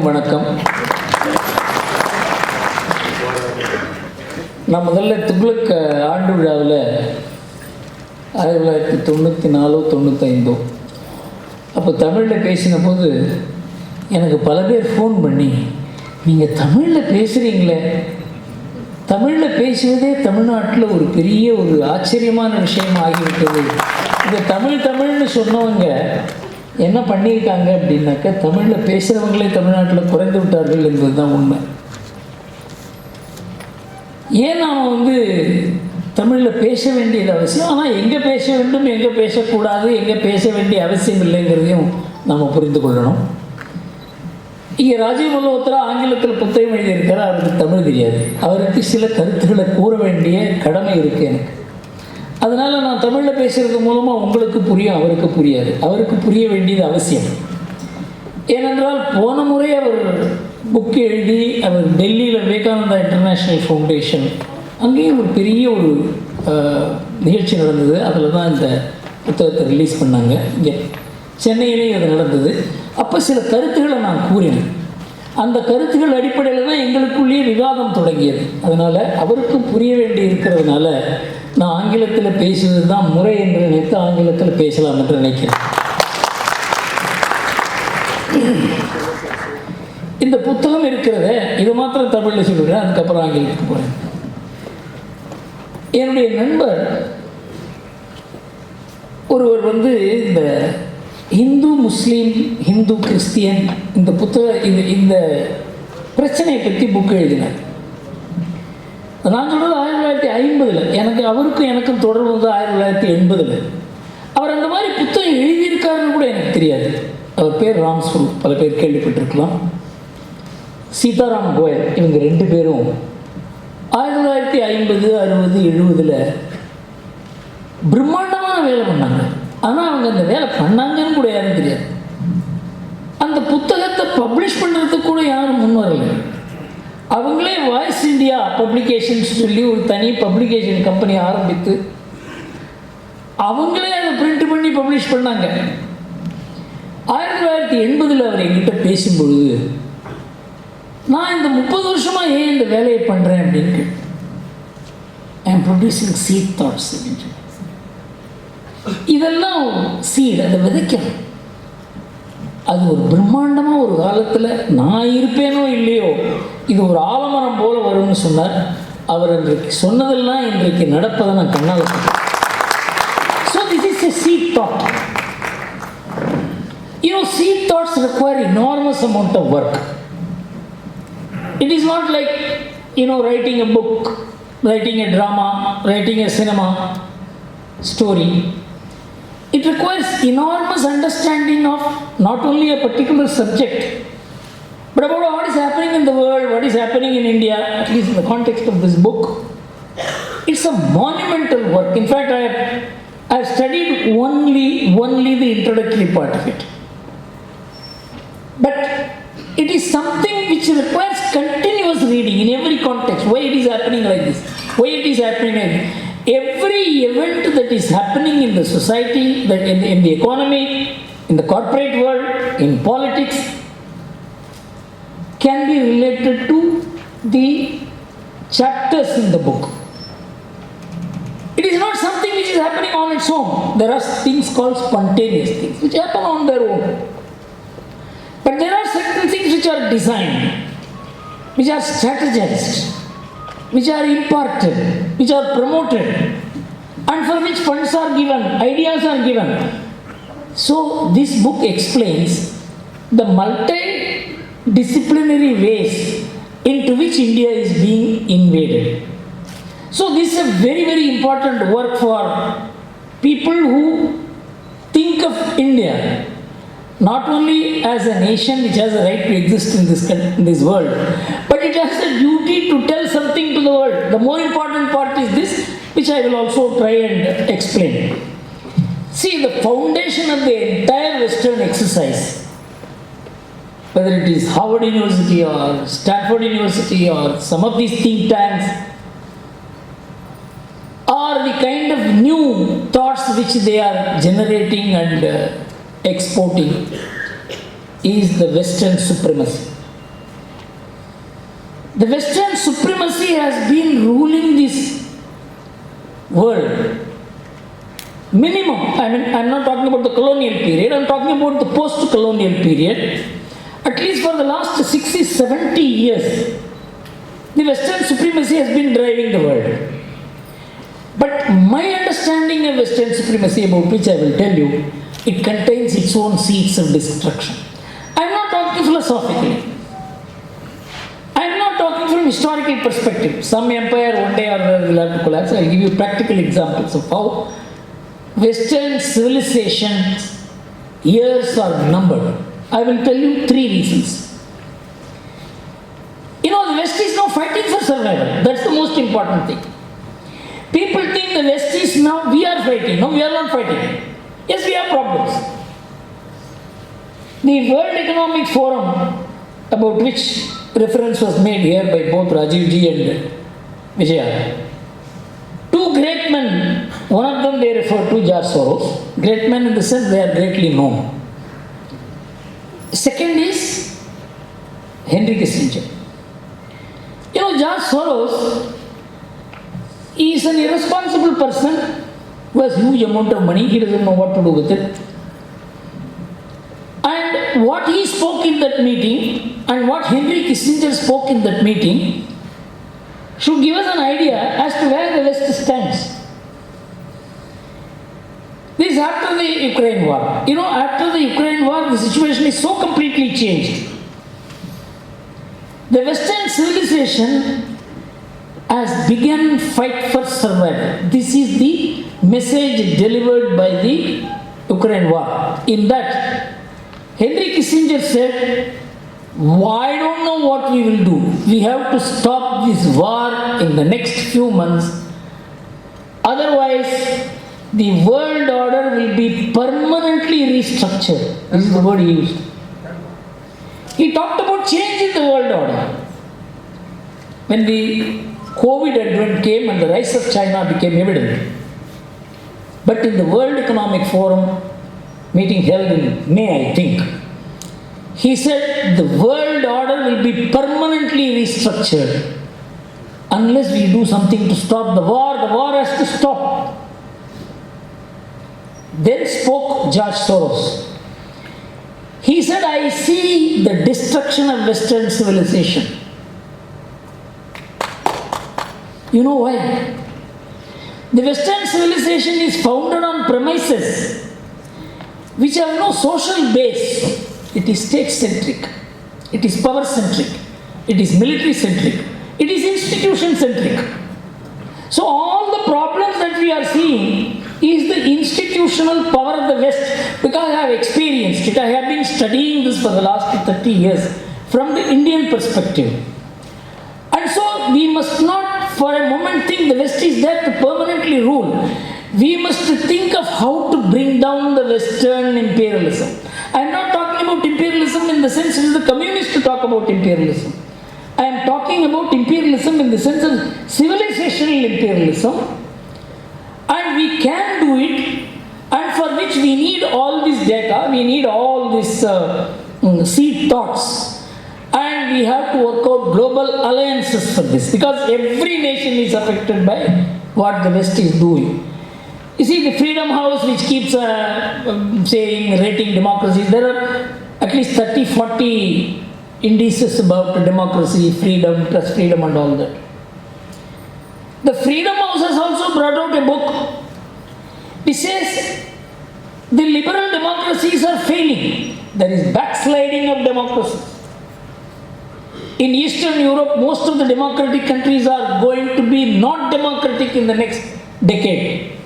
அனைவருக்கும் வணக்கம். நான் முதல்ல துக்ளக் ஆண்டு விழாவில் 1994-95 அப்போ தமிழில் பேசின போது எனக்கு பல பேர் ஃபோன் பண்ணி, நீங்கள் தமிழில் பேசுகிறீங்களே, தமிழில் பேசுவதே தமிழ்நாட்டில் ஒரு பெரிய ஒரு ஆச்சரியமான விஷயம் ஆகிவிட்டது. இந்த தமிழ்னு சொன்னவங்க என்ன பண்ணியிருக்காங்க அப்படின்னாக்கா, தமிழில் பேசுகிறவங்களே தமிழ்நாட்டில் குறைந்து விட்டார்கள் என்பது தான் உண்மை. ஏன் நாம் தமிழில் பேச வேண்டியது அவசியம், ஆனால் எங்கே பேச வேண்டும், எங்கே பேசக்கூடாது, எங்கே பேச வேண்டிய அவசியம் இல்லைங்கிறதையும் நாம் புரிந்து கொள்ளணும். இங்கே ராஜீவ் மல்ஹோத்ரா ஆங்கிலத்தில் புத்தகம் எழுதியிருக்கிறார். அவருக்கு தமிழ் தெரியாது. அவருக்கு சில கருத்துக்களை கூற வேண்டிய கடமை இருக்குது எனக்கு. அதனால் நான் தமிழில் பேசுகிறது மூலமாக உங்களுக்கு புரியும், அவருக்கு புரியாது. அவருக்கு புரிய வேண்டியது அவசியம். ஏனென்றால் போன முறை அவர் புக்கு எழுதி அவர் டெல்லியில் விவேகானந்தா இன்டர்நேஷ்னல் ஃபவுண்டேஷன் அங்கேயும் ஒரு பெரிய ஒரு நிகழ்ச்சி நடந்தது. அதில் தான் இந்த புத்தகத்தை ரிலீஸ் பண்ணாங்க. இங்கே சென்னையிலேயும் அது நடந்தது. அப்போ சில கருத்துக்களை நான் கூறினேன். அந்த கருத்துக்கள் அடிப்படையில் தான் எங்களுக்குள்ளேயே விவாதம் தொடங்கியது. அதனால் அவருக்கும் புரிய வேண்டி இருக்கிறதுனால நான் ஆங்கிலத்தில் பேசுவது தான் முறை என்று நினைத்து ஆங்கிலத்தில் பேசலாம் என்று நினைக்கிறேன். இந்த புத்தகம் இருக்கிறத இது மாத்திரம் தமிழில் சொல்லுறேன், அதுக்கப்புறம் ஆங்கிலத்துக்கு போகிறேன். என்னுடைய நண்பர் ஒருவர் இந்த இந்து முஸ்லீம், இந்து கிறிஸ்டியன் இந்த இந்த பிரச்சனையை பற்றி புக்கு எழுதினார். நான் சொல்கிறது 1950. அவருக்கும் எனக்கும் தொடர்பு 1980. அவர் அந்த மாதிரி புத்தகம் எழுதியிருக்காருன்னு கூட எனக்கு தெரியாது. அவர் பேர் ராம்ஸ்வரூப், பல பேர் கேள்விப்பட்டிருக்கலாம். சீதாராம் கோயல், இவங்க 2 பேரும் 1950, 60, 70 பிரம்மாண்டமான வேலை பண்ணாங்க. ஆனால் அவங்க அந்த வேலை பண்ணாங்கன்னு கூட யாரும் தெரியாது. அந்த புத்தகத்தை பப்ளிஷ் பண்ணுறதுக்கு கூட யாரும் முன் வரல. அவங்களே வாய்ஸ் இந்தியா பப்ளிகேஷன்ஸ் சொல்லி ஒரு தனி பப்ளிகேஷன் கம்பெனி ஆரம்பித்து அவங்களே அதை பிரிண்ட் பண்ணி பப்ளிஷ் பண்ணாங்க. 1980 அவர் என்கிட்ட பேசும்பொழுது, நான் இந்த 30 வருஷமாக ஏன் இந்த வேலையை பண்ணுறேன் அப்படின்னு, I am producing seed thoughts அப்படின்னு. இதெல்லாம் சீட், அதை விதைக்கணும். அது ஒரு பிரம்மாண்டமாக ஒரு காலத்தில் நான் இருப்பேனோ இல்லையோ இது ஒரு ஆலமரம் போல வரும்னு சொன்னார். அவர் இன்றைக்கு சொன்னதெல்லாம் இன்றைக்கு நடப்பதை நான் கண்ணால் பார்த்தேன். So this is a seed thought. Seed thoughts require enormous amount of work. It is not like writing a book, writing a drama, writing a cinema story. It requires enormous understanding of not only a particular subject, but about what is happening in the world, what is happening in India, at least in the context of this book. It's a monumental work. In fact, I have studied only the introductory part of it. But it is something which requires continuous reading in every context. Why it is happening like this? Why it is happening like this? Every event that is happening in the society, that in the economy, in the corporate world, in politics, can be related to the chapters in the book. It is not something which is happening on its own. There are things called spontaneous things which happen on their own. But there are certain things which are designed, which are strategized, which are imparted, which are promoted, and for which funds are given, ideas are given. So this book explains the multidisciplinary ways into which India is being invaded. So this is a very, very important work for people who think of India not only as a nation which has a right to exist in this world, but it has a duty to tell something to the world. The more important part is this, which I will also try and explain. See, the foundation of the entire Western exercise, whether it is Harvard University or Stanford University or some of these think tanks, are the kind of new thoughts which they are generating and exporting, is the Western supremacy. The Western supremacy has been ruling this world. Minimum, I'm not talking about the colonial period, I'm talking about the post-colonial period. At least for the last 60, 70 years, the Western supremacy has been driving the world. But my understanding of Western supremacy, about which I will tell you, it contains its own seeds of destruction. I'm not talking philosophically. I'm not talking from historical perspective. Some empire one day or another will have to collapse. I'll give you practical examples of how Western civilization's years are numbered. I will tell you 3 reasons. The West is now fighting for survival. That's the most important thing. People think the West is now, we are fighting. No, we are not fighting. Yes, we have problems. The World Economic Forum, about which reference was made here by both Rajiv ji and Vijaya. 2 great men, one of them they refer to George Soros. Great men in the sense they are greatly known. Second is Henry Kissinger. George Soros is an irresponsible person who has huge amount of money. He doesn't know what to do with it. And what he spoke in that meeting and what Henry Kissinger spoke in that meeting should give us an idea as to where the West stands. This is after the Ukraine war. After the Ukraine war, the situation is so completely changed. The Western civilization has begun fight for survival. This is the message delivered by the Ukraine war. In that, Henry Kissinger said, I don't know what we will do. We have to stop this war in the next few months. Otherwise, the world order will be permanently restructured. This is the word he used. He talked about change in the world order. When the COVID advent came and the rise of China became evident. But in the World Economic Forum meeting held in May, I think, he said the world order will be permanently restructured unless we do something to stop the war. The war has to stop. Then spoke George Soros. He said, I see the destruction of Western civilization. You know why? The Western civilization is founded on premises which have no social base. It is state-centric. It is power-centric. It is military-centric. It is institution-centric. So all the problems that we are seeing is the institutional power of the West, because I have experienced it. I have been studying this for the last 30 years from the Indian perspective. And so we must not for a moment think the West is there to permanently rule. We must think of how to bring down the Western imperialism. I am not talking about imperialism in the sense it is the communists to talk about imperialism. I am talking about imperialism in the sense of civilizational imperialism, and we can do it, and for which we need all this data, we need all these seed thoughts, and we have to work out global alliances for this, because every nation is affected by what the West is doing. You see, the Freedom House, which keeps saying, rating democracy, there are at least 30, 40 indices about democracy, freedom, press freedom and all that. The Freedom House has also brought out a book which says the liberal democracies are failing. There is backsliding of democracy. In Eastern Europe, most of the democratic countries are going to be not democratic in the next decade.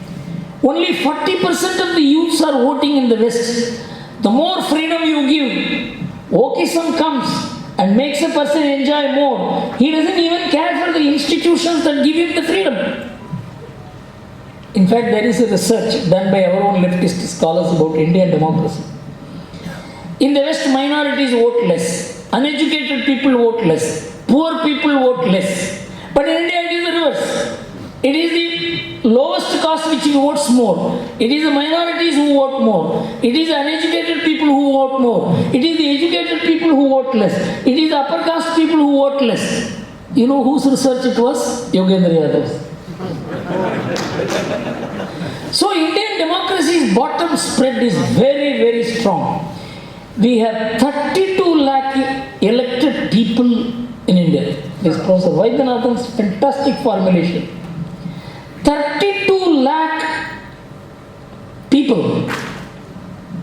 Only 40% of the youths are voting in the West. The more freedom you give, wokeism comes and makes a person enjoy more. He doesn't even care for the institutions that give him the freedom. In fact, there is a research done by our own leftist scholars about Indian democracy. In the West, minorities vote less. Uneducated people vote less. Poor people vote less. But in India, it is the reverse. It is the lowest caste which votes more. It is the minorities who vote more. It is the uneducated people who vote more. It is the educated people who vote less. It is the upper caste people who vote less. You know whose research it was? Yogendra Yadav's. So Indian democracy's bottom spread is very, very strong. We have 32 lakh elected people in India. This is Professor Vaidyanathan's fantastic formulation. 32 lakh people,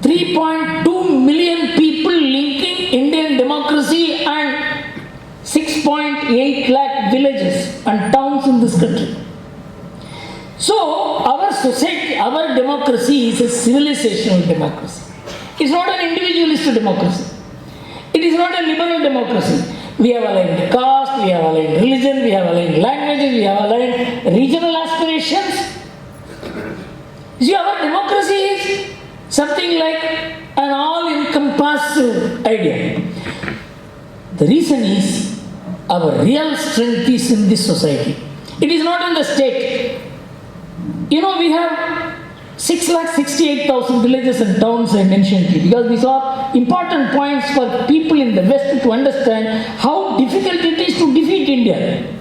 3.2 million people linking Indian democracy and 6.8 lakh villages and towns in this country. So our society, our democracy is a civilizational democracy. It's not an individualist democracy. It is not a liberal democracy. We have aligned caste, we have aligned religion, we have aligned languages, we have aligned regional aspirations. See, our democracy is something like an all-encompassing idea. The reason is our real strength is in this society. It is not in the state. You know, we have 668,000 villages and towns I mentioned to you because these are important points for people in the West to understand how difficult it is to defeat India.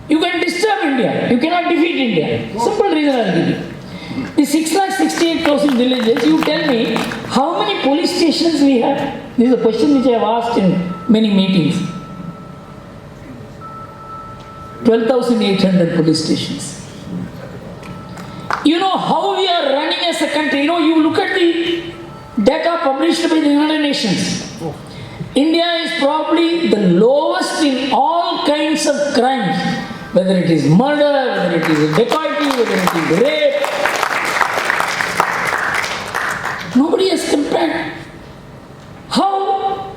You can disturb India, you cannot defeat India. Simple reason I will give you. The 668,000 villages, you tell me how many police stations we have? This is a question which I have asked in many meetings. 12,800 police stations. You know how we are running as a country. You know, you look at the data published by the United Nations. India is probably the lowest in all kinds of crimes, whether it is murder, whether it is dacoity, whether it is rape. Nobody has compared how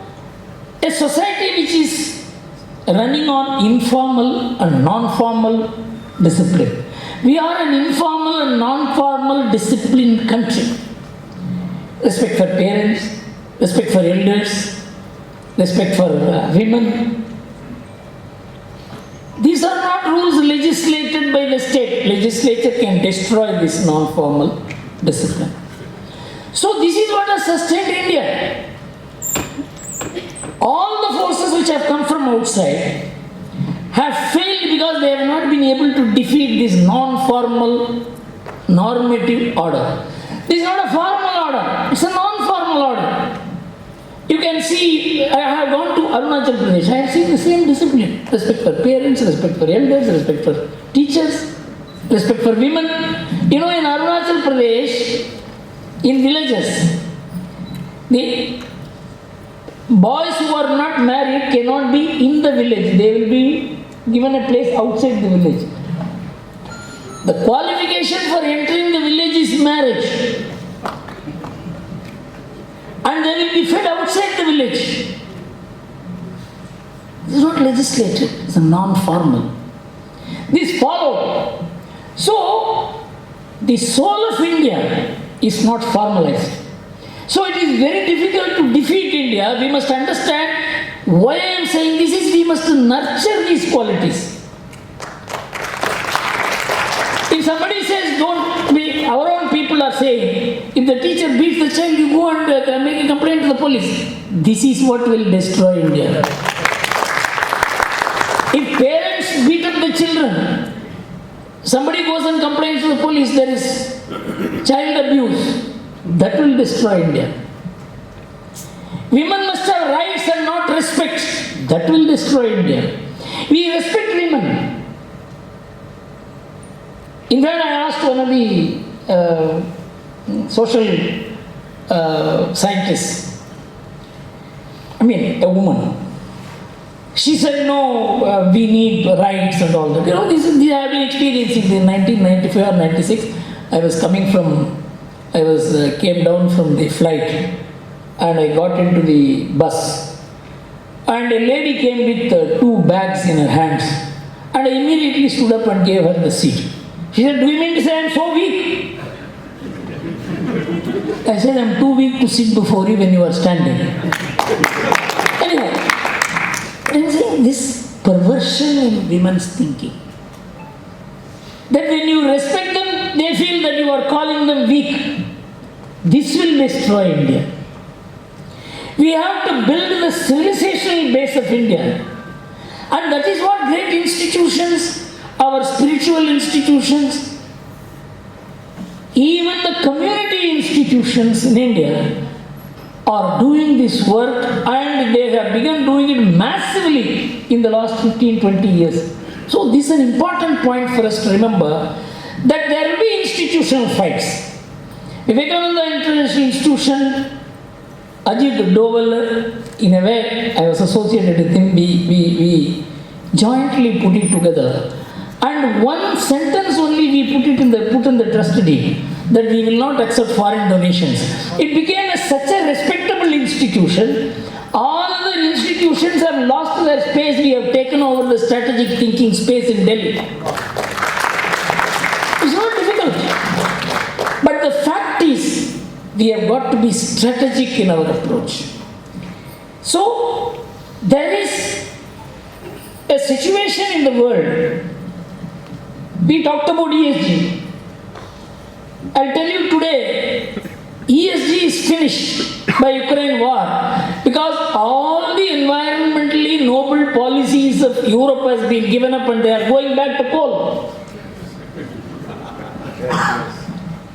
a society which is running on informal and non-formal discipline. We are an informal and non-formal disciplined country. Respect for parents, respect for elders, respect for women. These are not rules legislated by the state. Legislature can destroy this non-formal discipline. So this is what has sustained India. All the forces which have come from outside have failed because they have not been able to defeat this non-formal normative order. This is not a formal order, it's a non-formal order. You can see, I have gone to Arunachal Pradesh, I have seen the same discipline. Respect for parents, respect for elders, respect for teachers, respect for women. You know, in Arunachal Pradesh, in villages, the boys who are not married cannot be in the village. They will be given a place outside the village. The qualification for entering the village is marriage. And they will be fed outside the village. This is not legislated, it's a non-formal. This followed. So, the soul of India is not formalized. So it is very difficult to defeat India. We must understand why I am saying this is we must nurture these qualities. If somebody says don't be, our own people are saying, if the teacher beats the child, you go and make a complaint to the police. This is what will destroy India. If parents beat up the children, somebody goes and complains to the police, there is child abuse. That will destroy India. Women must have rights and not respect. That will destroy India. We respect women. In fact, I asked one of the social scientists, a woman. She said, no, we need rights and all that. You know, this I have been experiencing in 1995 or 96. I came down from the flight and I got into the bus. And a lady came with 2 bags in her hands. And I immediately stood up and gave her the seat. She said, do you mean to say I am so weak? I said, I am too weak to sit before you when you are standing. Anyway, I am saying this perversion in women's thinking. That when you respect them, they feel that you are calling them weak. This will destroy India. We have to build the civilizational base of India. And that is what great institutions, our spiritual institutions, even the community institutions in India are doing this work, and they have begun doing it massively in the last 15-20 years. So this is an important point for us to remember, that there will be institutional fights. Vivekananda International Institution, Ajit Doval, in a way, I was associated with him, we jointly put it together. And one sentence only we put in the trust deed, that we will not accept foreign donations. It became such a respectable institution. All other institutions have lost their space. We have taken over the strategic thinking space in Delhi. It's not difficult. But the fact is, we have got to be strategic in our approach. So, there is a situation in the world. We talked about ESG. I'll tell you today, ESG is finished by Ukraine war, because all the environmentally noble policies of Europe has been given up and they are going back to coal.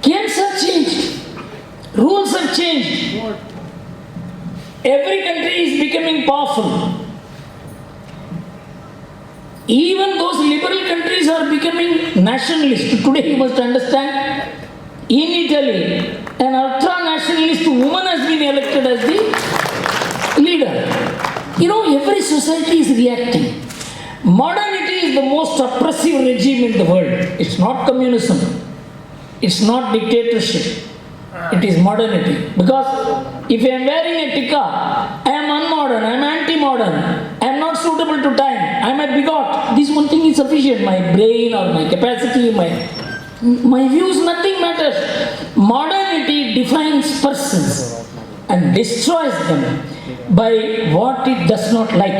Games have changed. Rules have changed. Every country is becoming powerful. Even those liberal countries are becoming nationalist. Today you must understand, in Italy, an ultra-nationalist woman has been elected as the leader. You know, every society is reacting. Modernity is the most oppressive regime in the world. It's not communism. It's not dictatorship. It is modernity. Because if I am wearing a tikka, I am unmodern, I am anti-modern, I am not suitable to time, I am a bigot. This one thing is sufficient. My brain or my capacity, my views, nothing matters. Modernity defines persons and destroys them by what it does not like.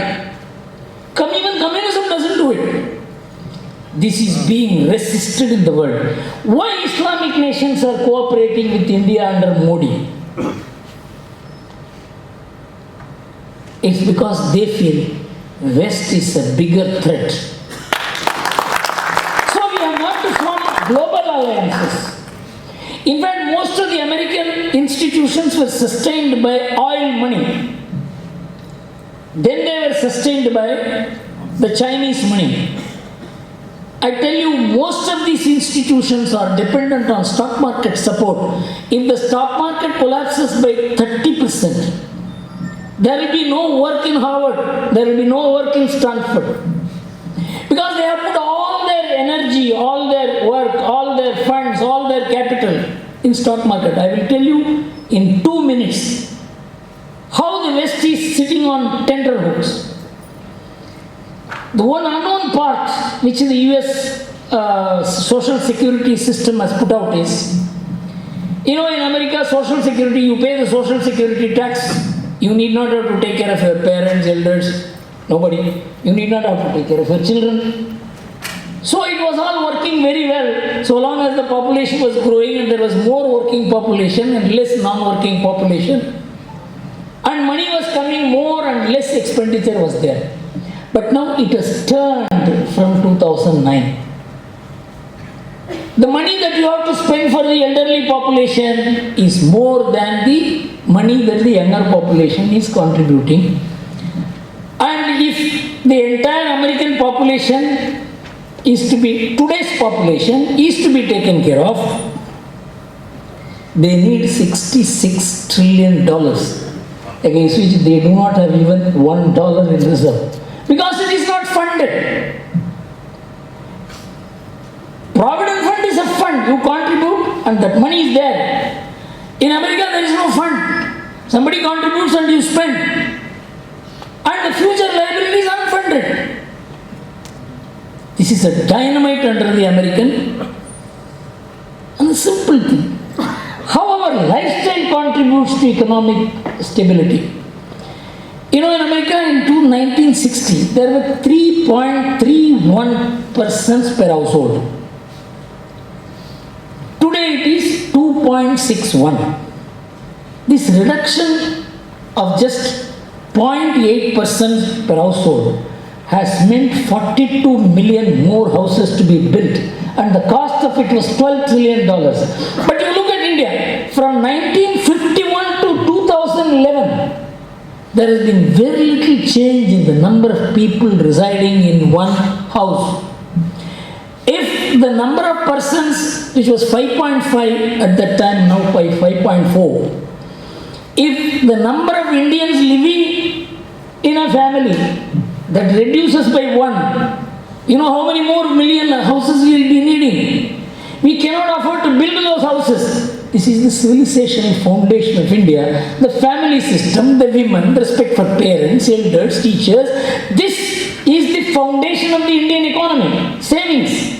Even communism doesn't do it. This is being resisted in the world. Why Islamic nations are cooperating with India under Modi? It's because they feel West is a bigger threat. So we have got to form global alliances. In fact, most of the American institutions were sustained by oil money. Then they were sustained by the Chinese money. I tell you, most of these institutions are dependent on stock market support. If the stock market collapses by 30%, there will be no work in Harvard, there will be no work in Stanford. Because they have put all their energy, all their work, all their funds, all their capital in stock market. I will tell you in 2 minutes how the West is sitting on tenterhooks. The one unknown part which the US social security system has put out is, in America, social security, you pay the social security tax. You need not have to take care of your parents, elders, nobody. You need not have to take care of your children. So it was all working very well, so long as the population was growing and there was more working population and less non-working population. And money was coming more and less expenditure was there. But now it has turned from 2009. The money that you have to spend for the elderly population is more than the money that the younger population is contributing. And if the entire American population is to be, today's population is to be taken care of, they need $66 trillion, against which they do not have even $1 in reserve. Because it is not funded. Provident fund is a fund. You contribute and that money is there. In America there is no fund. Somebody contributes and you spend. And the future liability is unfunded. This is a dynamite under the American. And a simple thing. How our lifestyle contributes to economic stability. In America in 1960, there were 3.31 persons per household. Today it is 2.61. This reduction of just 0.8% per household has meant 42 million more houses to be built, and the cost of it was $12 trillion. But you look at India, from 1951 to 2011, there has been very little change in the number of people residing in one house. If the number of persons, which was 5.5 at that time, now by 5.4, if the number of Indians living in a family that reduces by one, you know how many more million houses we will be needing? We cannot afford to build those houses. This is the civilizational foundation of India, the family system, the women, the respect for parents, elders, teachers. This is the foundation of the Indian economy. Savings.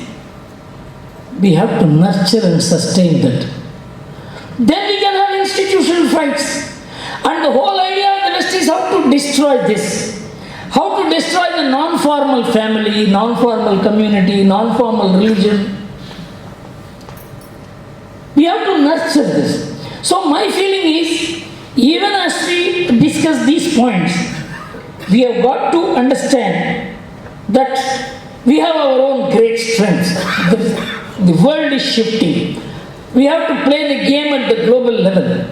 We have to nurture and sustain that. Then we can have institutional fights. And the whole idea of the West is how to destroy this. How to destroy the non-formal family, non-formal community, non-formal religion. We have to nurture this. So my feeling is, even as we discuss these points, we have got to understand that we have our own great strengths. The world is shifting. We have to play the game at the global level.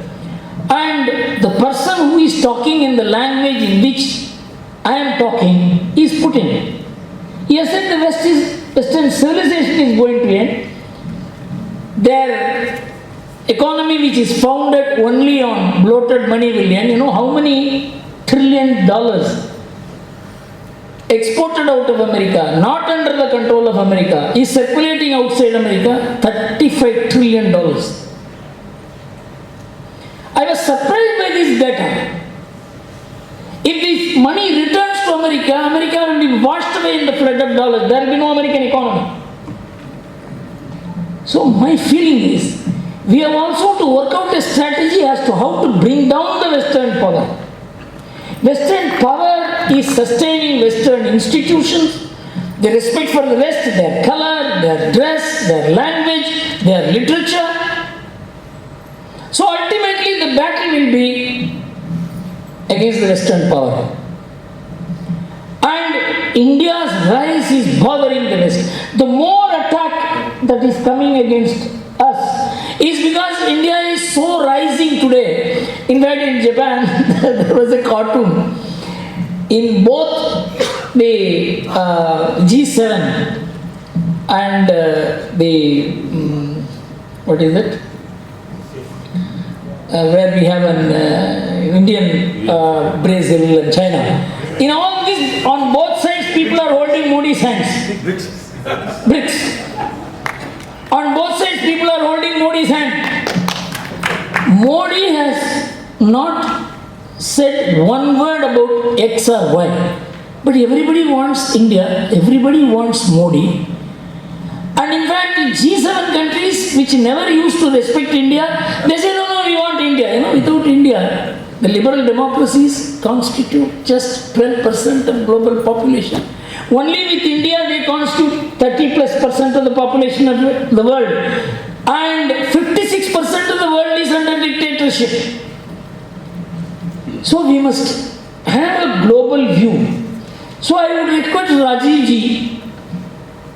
And the person who is talking in the language in which I am talking is Putin. He has said the Western civilization is going to end. Their economy, which is founded only on bloated money, will end. You know how many $1 trillion exported out of America, not under the control of America, is circulating outside America? $35 trillion. I was surprised by this data. If this money returns to America, America will be washed away in the flood of dollars. There will be no American economy. So my feeling is, we have also to work out a strategy as to how to bring down the Western power. Western power is sustaining Western institutions, the respect for the West, their color, their dress, their language, their literature. So ultimately the battle will be against the Western power. And India's rise is bothering the West. The more attack that is coming against us is because India is so rising today. In fact, in Japan, there was a cartoon. In both the G7 and what is it? Where we have an Indian, Brazil and China. In all this, on both sides, people are holding Modi's hands. BRICS. On both sides, people are holding Modi's hand. Modi has not said one word about X or Y. But everybody wants India, everybody wants Modi. And in fact, the G7 countries, which never used to respect India, they say, no, we want India. You know, without India, the liberal democracies constitute just 12% of global population. Only with India, they constitute 30+% of the population of the world. And 56% of the world is under dictatorship. So we must have a global view. So I would request Rajiv ji,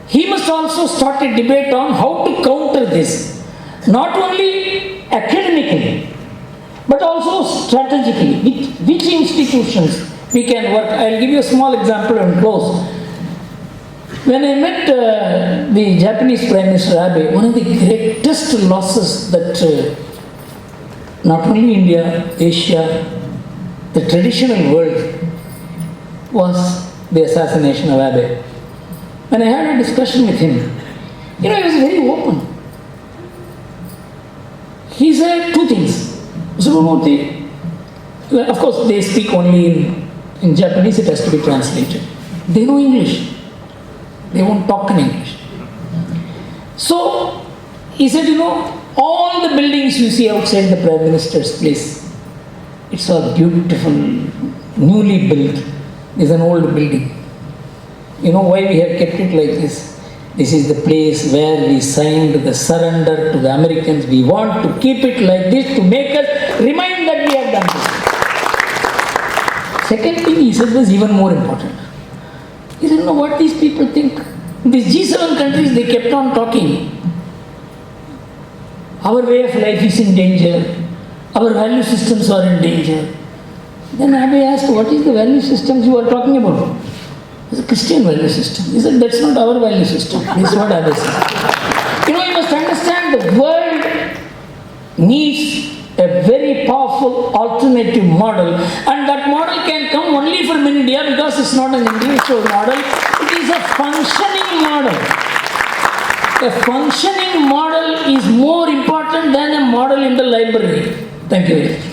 he must also start a debate on how to counter this. Not only academically, but also strategically. With which institutions we can work. I'll give you a small example and close. When I met the Japanese Prime Minister Abe, one of the greatest losses that not only India, Asia, the traditional world was the assassination of Abe. When I had a discussion with him, he was very open. He said two things. Of course, they speak only in Japanese, it has to be translated. They know English. They won't talk in English. So, he said, all the buildings you see outside the Prime Minister's place, it's all beautiful, newly built. It's an old building. You know why we have kept it like this? This is the place where we signed the surrender to the Americans. We want to keep it like this to make us remind that we have done this. Second thing he said was even more important. He didn't know what these people think. In these G7 countries, they kept on talking. Our way of life is in danger. Our value systems are in danger. Then Abe asked, what is the value systems you are talking about? It's a Christian value system. He said, that's not our value system. This is what Abe said. You know, you must understand the world needs a very powerful alternative model, and that model can come only from India because it's not an individual model, it is a functioning model. A functioning model is more important than a model in the library. Thank you very much.